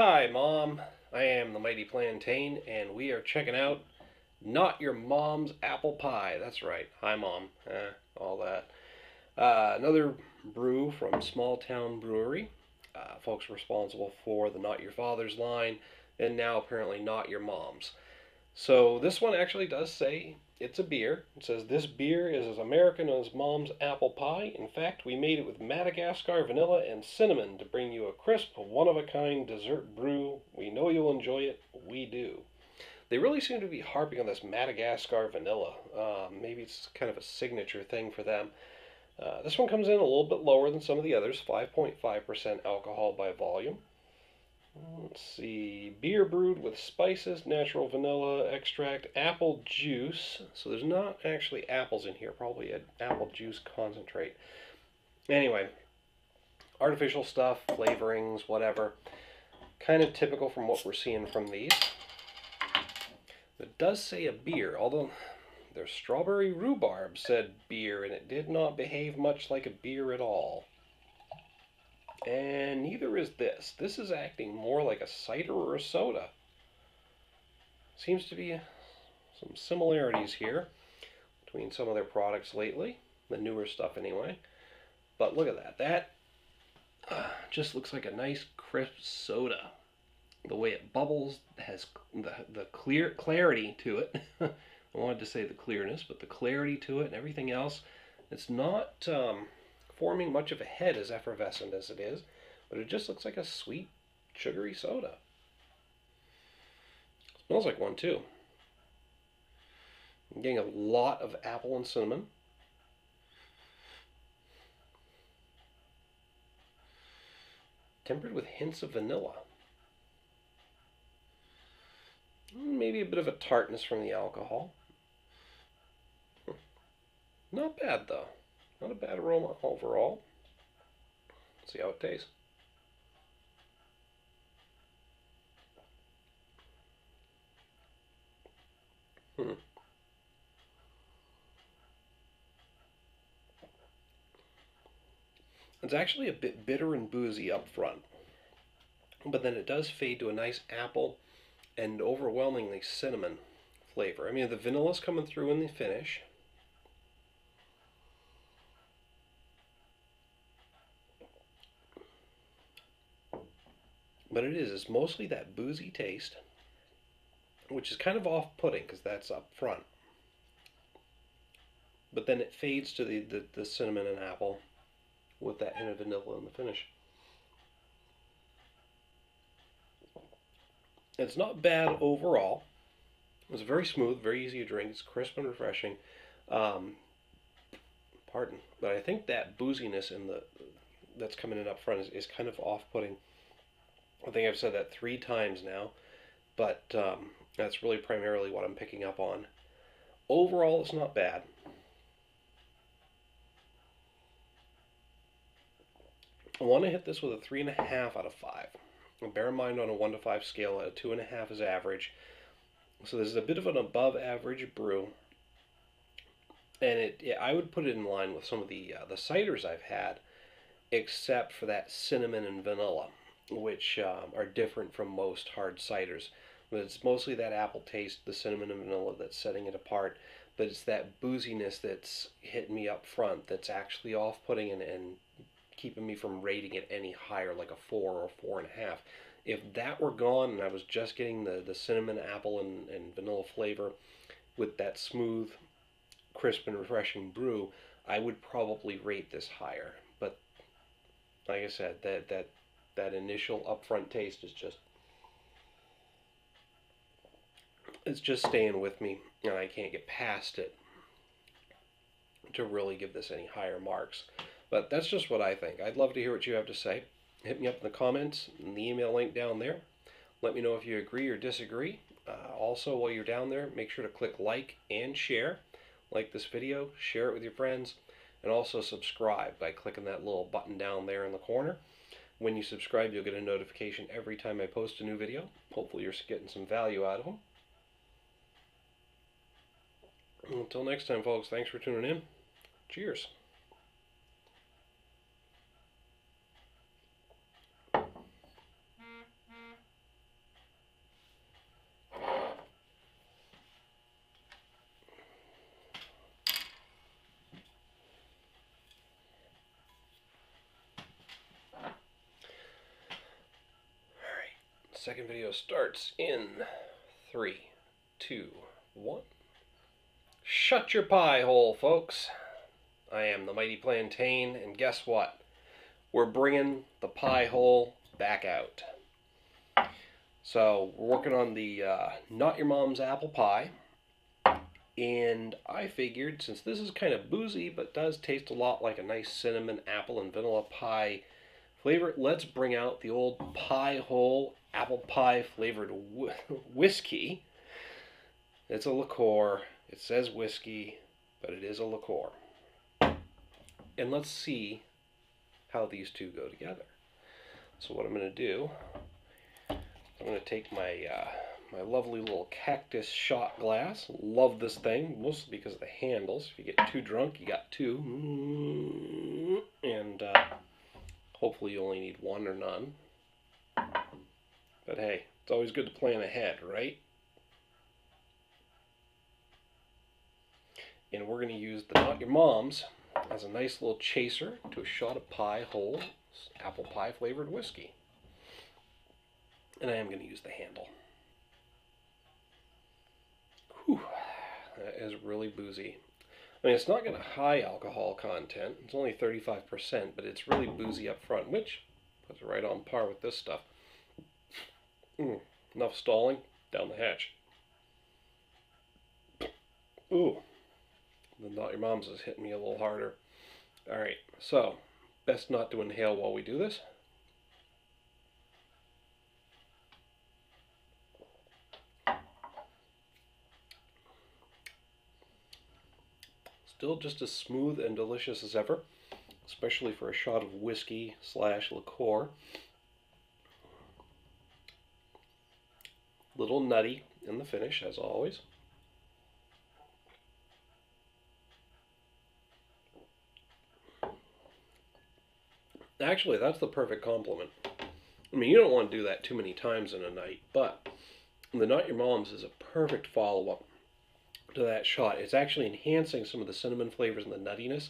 Hi, Mom. I am the Mighty Plantain, and we are checking out Not Your Mom's Apple Pie. That's right. Hi, Mom. All that. Another brew from Small Town Brewery. Folks responsible for the Not Your Father's line, and now apparently Not Your Mom's. So this one actually does say it's a beer. It says this beer is as American as Mom's apple pie. In fact, we made it with Madagascar vanilla and cinnamon to bring you a crisp, one-of-a-kind dessert brew. We know you'll enjoy it. We do. They really seem to be harping on this Madagascar vanilla. Maybe it's kind of a signature thing for them. This one comes in a little bit lower than some of the others, 5.5% alcohol by volume. Let's see, beer brewed with spices, natural vanilla extract, apple juice. So there's not actually apples in here, probably an apple juice concentrate. Anyway, artificial stuff, flavorings, whatever. Kind of typical from what we're seeing from these. It does say a beer, although their strawberry rhubarb said beer, and it did not behave much like a beer at all. And neither is this. This is acting more like a cider or a soda. Seems to be some similarities here between some of their products lately, the newer stuff anyway. But look at that. That just looks like a nice crisp soda. The way it bubbles has the clear clarity to it. I wanted to say the clearness, but the clarity to it and everything else. It's not forming much of a head as effervescent as it is, but it just looks like a sweet, sugary soda. Smells like one too. I'm getting a lot of apple and cinnamon. Tempered with hints of vanilla. Maybe a bit of a tartness from the alcohol. Not bad though. Not a bad aroma overall. Let's see how it tastes. It's actually a bit bitter and boozy up front, but then it does fade to a nice apple and overwhelmingly cinnamon flavor. I mean, the vanilla's coming through in the finish. But it's mostly that boozy taste, which is kind of off-putting because that's up front. But then it fades to the cinnamon and apple with that hint of vanilla in the finish. It's not bad overall. It's very smooth, very easy to drink. It's crisp and refreshing. Pardon, but I think that booziness that's coming in up front is kind of off-putting. I think I've said that 3 times now, but that's really primarily what I'm picking up on. Overall, it's not bad. I want to hit this with a 3.5 out of 5. Bear in mind, on a 1 to 5 scale, a 2.5 is average. So this is a bit of an above average brew. And I would put it in line with some of the ciders I've had, except for that cinnamon and vanilla, which are different from most hard ciders. But it's mostly that apple taste, the cinnamon and vanilla, that's setting it apart. But it's that booziness that's hitting me up front that's actually off-putting and keeping me from rating it any higher, like a 4 or 4.5. If that were gone and I was just getting the cinnamon, apple, and vanilla flavor with that smooth, crisp, and refreshing brew, I would probably rate this higher. But like I said, that initial upfront taste is it's just staying with me, and I can't get past it to really give this any higher marks. But that's just what I think. I'd love to hear what you have to say. Hit me up in the comments and the email link down there. Let me know if you agree or disagree. Also, while you're down there, make sure to click like and share. Like this video, share it with your friends, and also subscribe by clicking that little button down there in the corner. When you subscribe, you'll get a notification every time I post a new video. Hopefully you're getting some value out of them. Until next time, folks, thanks for tuning in. Cheers. Second video starts in 3, 2, 1. Shut your pie hole, folks. I am the Mighty Plantain, and guess what? We're bringing the pie hole back out. So we're working on the Not Your Mom's Apple Pie, and I figured since this is kind of boozy but does taste a lot like a nice cinnamon, apple, and vanilla pie flavor, let's bring out the old Piehole Apple Pie flavored whiskey. It's a liqueur. It says whiskey, but it is a liqueur. And let's see how these two go together. So what I'm going to do, I'm going to take my my lovely little cactus shot glass. Love this thing, mostly because of the handles. If you get too drunk, you got two. And hopefully you only need one or none. But hey, it's always good to plan ahead, right? And we're going to use the Not Your Mom's as a nice little chaser to a shot of Piehole apple pie flavored whiskey. And I am going to use the handle. Whew, that is really boozy. I mean, it's not got a high alcohol content. It's only 35%, but it's really boozy up front, which puts it right on par with this stuff. Enough stalling, down the hatch. Ooh, the Not Your Mom's is hitting me a little harder. Alright, so, best not to inhale while we do this. Still just as smooth and delicious as ever, especially for a shot of whiskey / liqueur. Little nutty in the finish, as always. Actually, that's the perfect compliment. I mean, you don't want to do that too many times in a night, but the Not Your Mom's is a perfect follow-up to that shot. It's actually enhancing some of the cinnamon flavors and the nuttiness,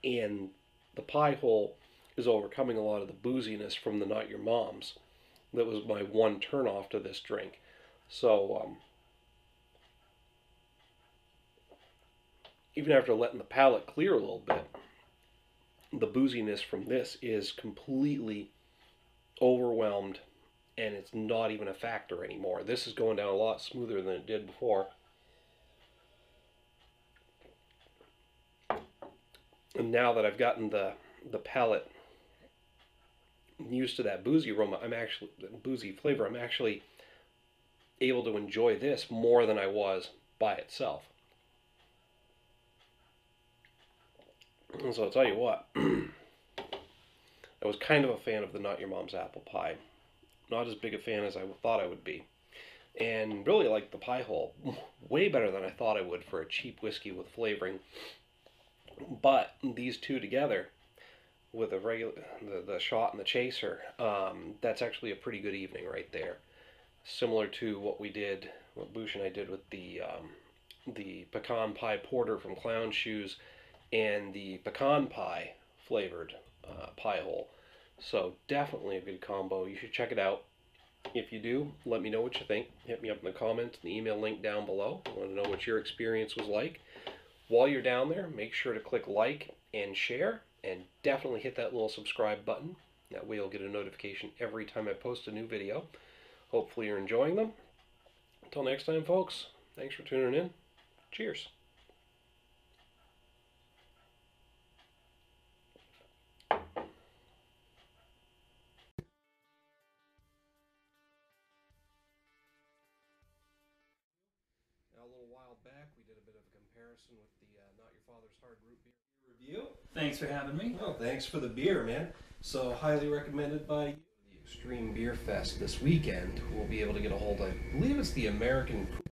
and the Piehole is overcoming a lot of the booziness from the Not Your Mom's. That was my one turn-off to this drink. So, even after letting the palate clear a little bit, the booziness from this is completely overwhelmed, and it's not even a factor anymore. This is going down a lot smoother than it did before. And now that I've gotten the palate used to that boozy aroma, boozy flavor, I'm actually able to enjoy this more than I was by itself. And so I'll tell you what, I was kind of a fan of the Not Your Mom's Apple Pie. Not as big a fan as I thought I would be. And really liked the Piehole way better than I thought I would for a cheap whiskey with flavoring. But these two together, with the shot and the chaser, that's actually a pretty good evening right there. Similar to what Boosh and I did with the pecan pie porter from Clown Shoes and the pecan pie flavored Piehole. So definitely a good combo. You should check it out. If you do, let me know what you think. Hit me up in the comments, the email link down below. I want to know what your experience was like. While you're down there, make sure to click like and share, and definitely hit that little subscribe button. That way you'll get a notification every time I post a new video. Hopefully you're enjoying them. Until next time, folks, thanks for tuning in. Cheers. Now, a little while back, we did a bit of a comparison with the Not Your Father's Hard Root Beer review. Thanks for having me. Well, thanks for the beer, man. So, highly recommended by you. The Extreme Beer Fest this weekend. We'll be able to get a hold of, I believe it's the American